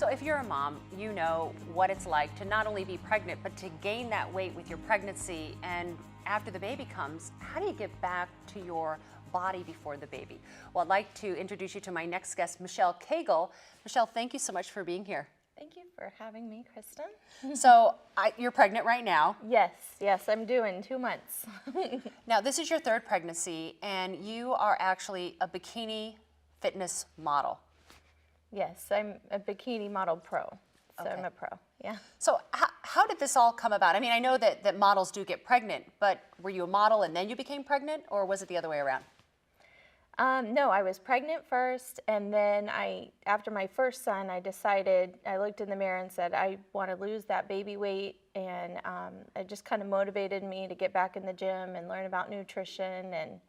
So if you're a mom, you know what it's like to not only be pregnant, but to gain that weight with your pregnancy. And after the baby comes, how do you get back to your body before the baby? Well, I'd like to introduce you to my next guest, Michelle Cagle. Michelle, thank you so much for being here. Thank you for having me, Kristen. So you're pregnant right now. Yes, I'm due in 2 months. Now, this is your third pregnancy, and you are actually a bikini fitness model. Yes, I'm a bikini model pro, so Okay. I'm a pro, yeah. So how did this all come about? I mean, I know that models do get pregnant, but were you a model and then you became pregnant, or was it the other way around? No, I was pregnant first, and then after my first son, I looked in the mirror and said, I want to lose that baby weight, and it just kind of motivated me to get back in the gym and learn about nutrition. And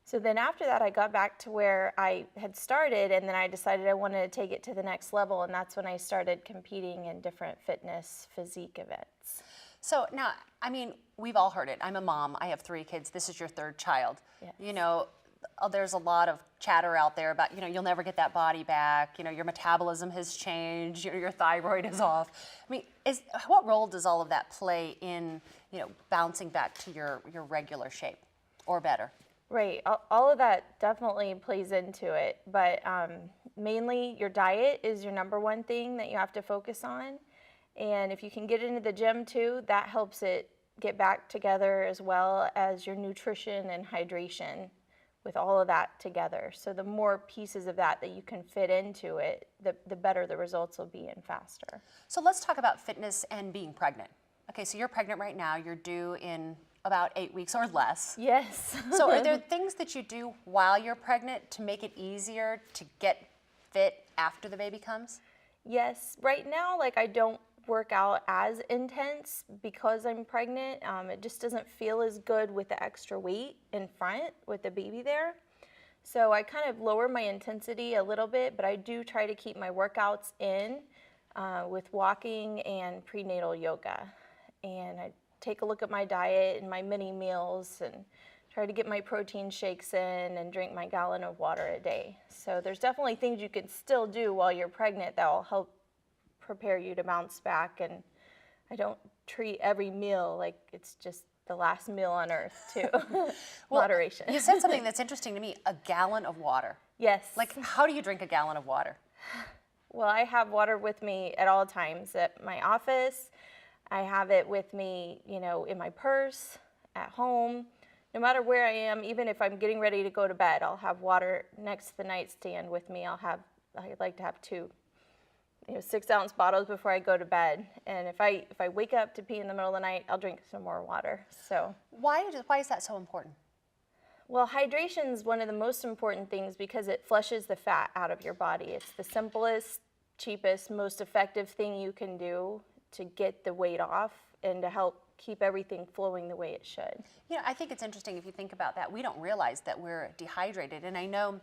so then after that, I got back to where I had started, and then I decided I wanted to take it to the next level, and that's when I started competing in different fitness physique events. So now, I mean, we've all heard it. I'm a mom. I have 3 kids. This is your 3rd child. Yes. You know, there's a lot of chatter out there about, you'll never get that body back. Your metabolism has changed. Your thyroid is off. I mean, what role does all of that play in, bouncing back to your regular shape or better? Right, all of that definitely plays into it, but mainly your diet is your #1 thing that you have to focus on, and if you can get into the gym too, that helps it get back together, as well as your nutrition and hydration with all of that together. So the more pieces of that you can fit into it, the better the results will be and faster. So let's talk about fitness and being pregnant. Okay, so you're pregnant right now. You're due in about 8 weeks or less. Yes. So are there things that you do while you're pregnant to make it easier to get fit after the baby comes? Yes. Right now, I don't work out as intense because I'm pregnant. It just doesn't feel as good with the extra weight in front with the baby there. So I kind of lower my intensity a little bit, but I do try to keep my workouts in with walking and prenatal yoga. And I take a look at my diet and my mini meals and try to get my protein shakes in and drink my gallon of water a day. So there's definitely things you can still do while you're pregnant that will help prepare you to bounce back. And I don't treat every meal like it's just the last meal on earth too. Moderation. You said something that's interesting to me, a gallon of water. Yes. How do you drink a gallon of water? Well, I have water with me at all times at my office. I have it with me, in my purse, at home. No matter where I am, even if I'm getting ready to go to bed, I'll have water next to the nightstand with me. I like to have 2 6-ounce bottles before I go to bed. And if I wake up to pee in the middle of the night, I'll drink some more water. So why is that so important? Well, hydration is one of the most important things because it flushes the fat out of your body. It's the simplest, cheapest, most effective thing you can do to get the weight off and to help keep everything flowing the way it should. I think it's interesting if you think about that. We don't realize that we're dehydrated, and I know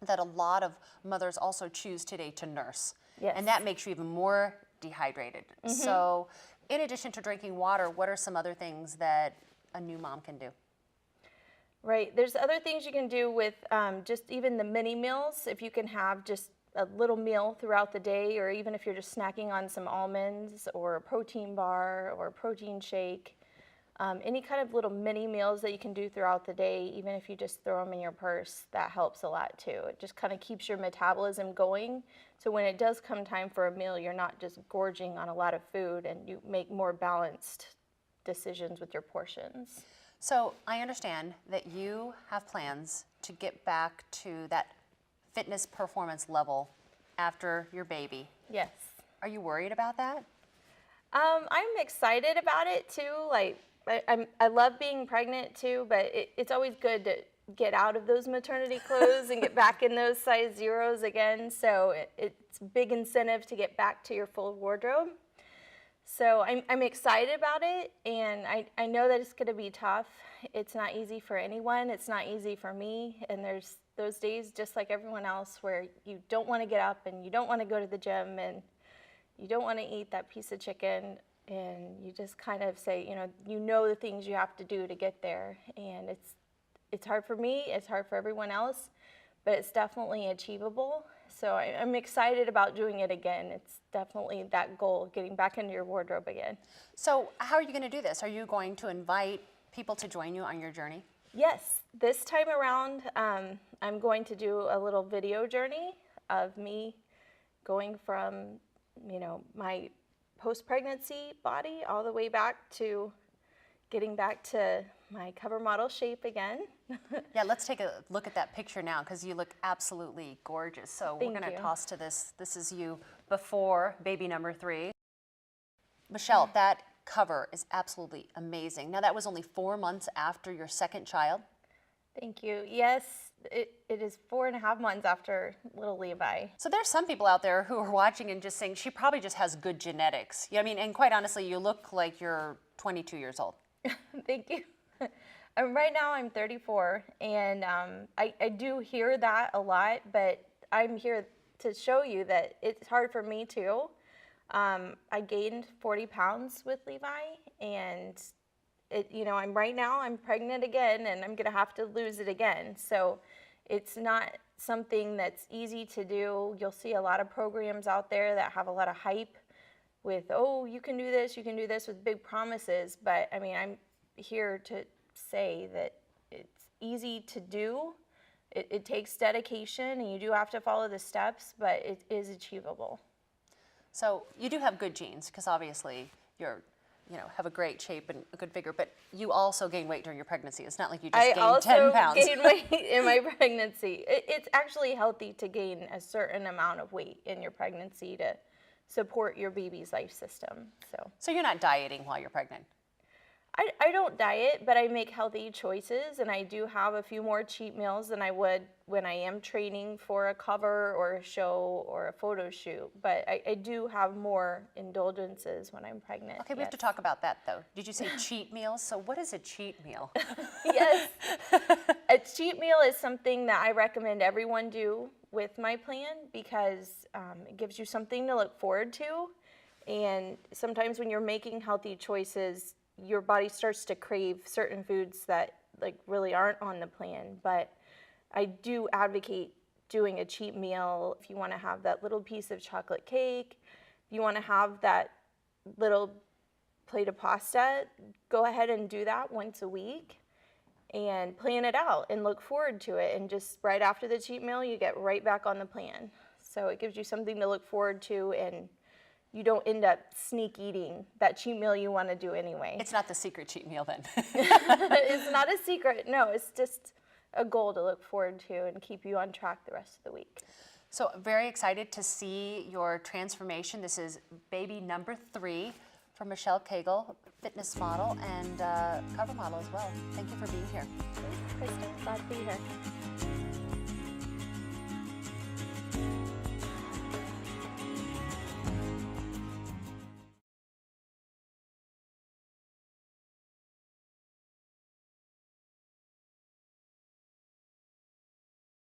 that a lot of mothers also choose today to nurse. Yes. And that makes you even more dehydrated. Mm-hmm. So in addition to drinking water, what are some other things that a new mom can do? Right, there's other things you can do with just even the mini meals. If you can have just a little meal throughout the day, or even if you're just snacking on some almonds or a protein bar or a protein shake, any kind of little mini meals that you can do throughout the day, even if you just throw them in your purse, that helps a lot too. It just kind of keeps your metabolism going, so when it does come time for a meal, you're not just gorging on a lot of food, and you make more balanced decisions with your portions. So I understand that you have plans to get back to that fitness performance level after your baby. Yes. Are you worried about that? I'm excited about it too. I love being pregnant too, but it's always good to get out of those maternity clothes and get back in those size zeros again. So it's a big incentive to get back to your full wardrobe. So I'm excited about it, and I know that it's going to be tough. It's not easy for anyone. It's not easy for me, and there's those days, just like everyone else, where you don't want to get up and you don't want to go to the gym and you don't want to eat that piece of chicken, and you just kind of say, you know the things you have to do to get there, and it's hard for me, it's hard for everyone else, but it's definitely achievable. So I'm excited about doing it again. It's definitely that goal, getting back into your wardrobe again. So how are you going to do this? Are you going to invite people to join you on your journey? Yes, this time around, I'm going to do a little video journey of me going from, you know, my post-pregnancy body all the way back to getting back to my cover model shape again. Yeah, let's take a look at that picture now because you look absolutely gorgeous. So we're going to toss to this. This is you before baby number 3. Michelle, that cover is absolutely amazing. Now that was only 4 months after your second child. Thank you. Yes, it is 4.5 months after little Levi. So there's some people out there who are watching and just saying she probably just has good genetics. Yeah, I mean, and quite honestly, you look like you're 22 years old. Thank you. Right now I'm 34, and I do hear that a lot, but I'm here to show you that it's hard for me too. I gained 40 pounds with Levi, and I'm pregnant again, and I'm gonna have to lose it again. So it's not something that's easy to do. You'll see a lot of programs out there that have a lot of hype with, oh, you can do this with big promises. But I mean, I'm here to say that it's easy to do. It takes dedication, and you do have to follow the steps, but it is achievable. So you do have good genes because obviously have a great shape and a good figure, but you also gain weight during your pregnancy. It's not like you just gained 10 pounds. I also gained weight in my pregnancy. It's actually healthy to gain a certain amount of weight in your pregnancy to support your baby's life system. So you're not dieting while you're pregnant? I don't diet, but I make healthy choices, and I do have a few more cheat meals than I would when I am training for a cover or a show or a photo shoot. But I do have more indulgences when I'm pregnant. Okay, we have to talk about that though. Did you say cheat meals? So what is a cheat meal? Yes, a cheat meal is something that I recommend everyone do with my plan because it gives you something to look forward to. And sometimes when you're making healthy choices, your body starts to crave certain foods that really aren't on the plan. But I do advocate doing a cheat meal. If you want to have that little piece of chocolate cake, if you want to have that little plate of pasta, go ahead and do that once a week and plan it out and look forward to it. And just right after the cheat meal, you get right back on the plan. So it gives you something to look forward to, and you don't end up sneak eating that cheat meal you want to do anyway. It's not the secret cheat meal then. It's not a secret. No, it's just a goal to look forward to and keep you on track the rest of the week. So very excited to see your transformation. This is baby number 3 for Michelle Cagle, fitness model and cover model as well. Thank you for being here. Thanks, Kristen. Glad to be here.